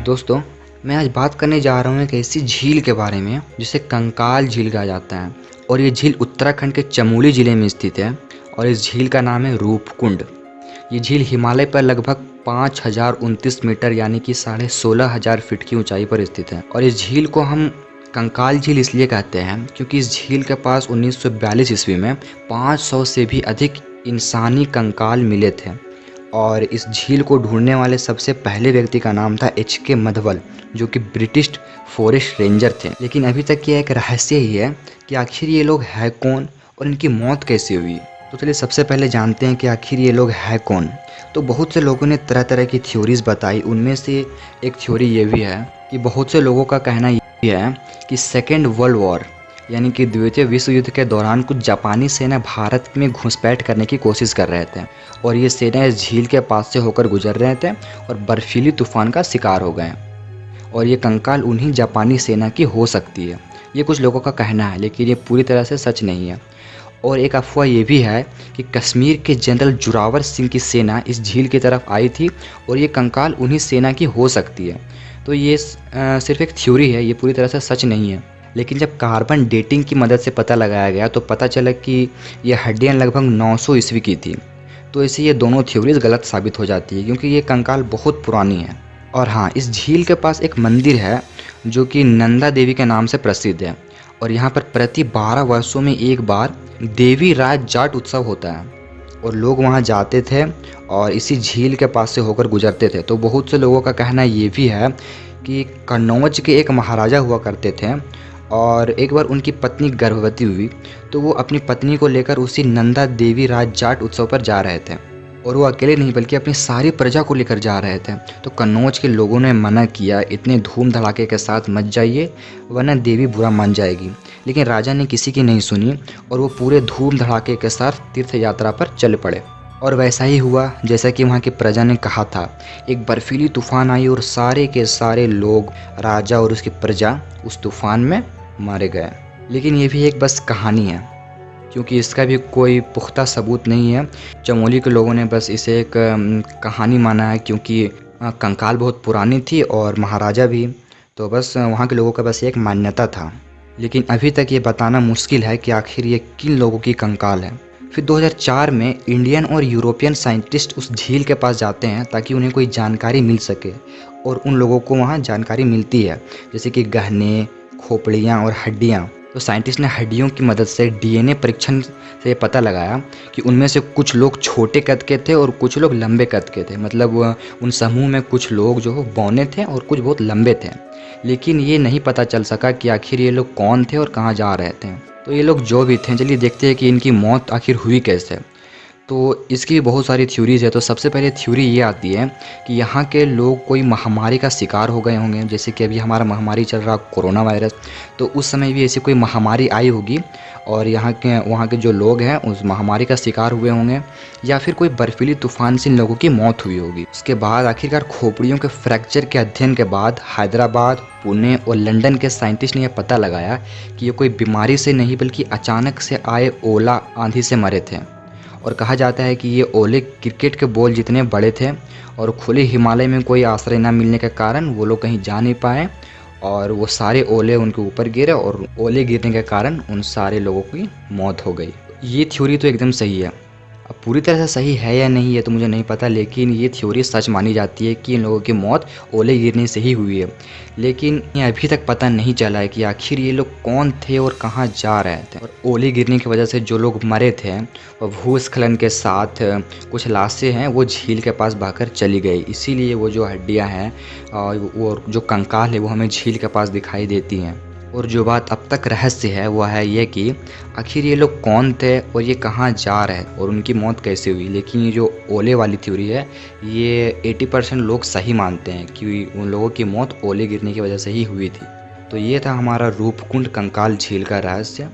दोस्तों, मैं आज बात करने जा रहा हूँ एक ऐसी झील के बारे में जिसे कंकाल झील कहा जाता है। और ये झील उत्तराखंड के चमोली ज़िले में स्थित है और इस झील का नाम है रूपकुंड। ये झील हिमालय पर लगभग 5029 मीटर यानी कि 16,500 फीट की ऊंचाई पर स्थित है। और इस झील को हम कंकाल झील इसलिए कहते हैं क्योंकि इस झील के पास 1942 ईस्वी में 500 से भी अधिक इंसानी कंकाल मिले थे। और इस झील को ढूंढने वाले सबसे पहले व्यक्ति का नाम था एच.के. मधवल, जो कि ब्रिटिश फॉरेस्ट रेंजर थे। लेकिन अभी तक ये एक रहस्य ही है कि आखिर ये लोग हैं कौन और इनकी मौत कैसे हुई। तो चलिए सबसे पहले जानते हैं कि आखिर ये लोग हैं कौन। तो बहुत से लोगों ने तरह तरह की थ्योरीज बताई। उनमें से एक थ्योरी ये भी है कि बहुत से लोगों का कहना ये है कि सेकेंड वर्ल्ड वॉर यानी कि द्वितीय विश्व युद्ध के दौरान कुछ जापानी सेना भारत में घुसपैठ करने की कोशिश कर रहे थे और ये सेना इस झील के पास से होकर गुजर रहे थे और बर्फीली तूफान का शिकार हो गए। और ये कंकाल उन्हीं जापानी सेना की हो सकती है, ये कुछ लोगों का कहना है, लेकिन ये पूरी तरह से सच नहीं है। और एक अफवाह ये भी है कि कश्मीर के जनरल जोरावर सिंह की सेना इस झील की तरफ आई थी और ये कंकाल उन्हीं सेना की हो सकती है। तो ये सिर्फ एक थ्योरी है, ये पूरी तरह से सच नहीं है। लेकिन जब कार्बन डेटिंग की मदद से पता लगाया गया तो पता चला कि ये हड्डियाँ लगभग 900 ईस्वी की थी। तो इससे ये दोनों थ्योरीज गलत साबित हो जाती है क्योंकि ये कंकाल बहुत पुरानी है। और हाँ, इस झील के पास एक मंदिर है जो कि नंदा देवी के नाम से प्रसिद्ध है और यहाँ पर प्रति 12 वर्षों में एक बार देवी राज जाट उत्सव होता है और लोग वहाँ जाते थे और इसी झील के पास से होकर गुजरते थे। तो बहुत से लोगों का कहना ये भी है कि कन्नौज के एक महाराजा हुआ करते थे और एक बार उनकी पत्नी गर्भवती हुई तो वो अपनी पत्नी को लेकर उसी नंदा देवी राज जाट उत्सव पर जा रहे थे और वो अकेले नहीं बल्कि अपनी सारी प्रजा को लेकर जा रहे थे। तो कन्नौज के लोगों ने मना किया, इतने धूम धड़ाके के साथ मत जाइए वरना देवी बुरा मान जाएगी। लेकिन राजा ने किसी की नहीं सुनी और वो पूरे धूम धड़ाके के साथ तीर्थ यात्रा पर चल पड़े। और वैसा ही हुआ जैसा कि वहाँ की प्रजा ने कहा था। एक बर्फीली तूफान आई और सारे के सारे लोग, राजा और उसकी प्रजा उस तूफान में मारे गए। लेकिन ये भी एक बस कहानी है क्योंकि इसका भी कोई पुख्ता सबूत नहीं है। चमोली के लोगों ने बस इसे एक कहानी माना है क्योंकि कंकाल बहुत पुरानी थी और महाराजा भी, तो बस वहाँ के लोगों का बस एक मान्यता था। लेकिन अभी तक ये बताना मुश्किल है कि आखिर ये किन लोगों की कंकाल है। फिर 2004 में इंडियन और यूरोपियन साइंटिस्ट उस झील के पास जाते हैं ताकि उन्हें कोई जानकारी मिल सके और उन लोगों को वहाँ जानकारी मिलती है जैसे कि गहने, खोपड़ियाँ और हड्डियाँ। तो साइंटिस्ट ने हड्डियों की मदद से डीएनए परीक्षण से पता लगाया कि उनमें से कुछ लोग छोटे कद के थे और कुछ लोग लंबे कद के थे। मतलब उन समूह में कुछ लोग जो बौने थे और कुछ बहुत लंबे थे। लेकिन ये नहीं पता चल सका कि आखिर ये लोग कौन थे और कहाँ जा रहे थे। तो ये लोग जो भी थे, चलिए देखते हैं कि इनकी मौत आखिर हुई कैसे। तो इसकी भी बहुत सारी थ्योरीज है। तो सबसे पहले थ्योरी ये आती है कि यहाँ के लोग कोई महामारी का शिकार हो गए होंगे, जैसे कि अभी हमारा महामारी चल रहा कोरोना वायरस। तो उस समय भी ऐसी कोई महामारी आई होगी और वहाँ के जो लोग हैं उस महामारी का शिकार हुए होंगे, या फिर कोई बर्फीली तूफान से इन लोगों की मौत हुई होगी। उसके बाद आखिरकार खोपड़ियों के फ्रैक्चर के अध्ययन के बाद हैदराबाद, पुणे और लंदन के साइंटिस्ट ने यह पता लगाया कि ये कोई बीमारी से नहीं बल्कि अचानक से आए ओला आंधी से मरे थे। और कहा जाता है कि ये ओले क्रिकेट के बॉल जितने बड़े थे और खुले हिमालय में कोई आश्रय न मिलने के कारण वो लोग कहीं जा नहीं पाए और वो सारे ओले उनके ऊपर गिरे और ओले गिरने के कारण उन सारे लोगों की मौत हो गई। ये थ्योरी तो एकदम सही है। अब पूरी तरह से सही है या नहीं है तो मुझे नहीं पता, लेकिन ये थ्योरी सच मानी जाती है कि इन लोगों की मौत ओले गिरने से ही हुई है। लेकिन ये अभी तक पता नहीं चला है कि आखिर ये लोग कौन थे और कहाँ जा रहे थे। और ओले गिरने की वजह से जो लोग मरे थे वो भूस्खलन के साथ कुछ लाशें हैं वो झील के पास बहकर चली गई। इसीलिए वो जो हड्डियाँ हैं वो जो कंकाल है वो हमें झील के पास दिखाई देती हैं। और जो बात अब तक रहस्य है वो है ये कि आखिर ये लोग कौन थे और ये कहाँ जा रहे हैं और उनकी मौत कैसे हुई। लेकिन ये जो ओले वाली थ्योरी है ये 80% लोग सही मानते हैं कि उन लोगों की मौत ओले गिरने की वजह से ही हुई थी। तो ये था हमारा रूपकुंड कंकाल झील का रहस्य।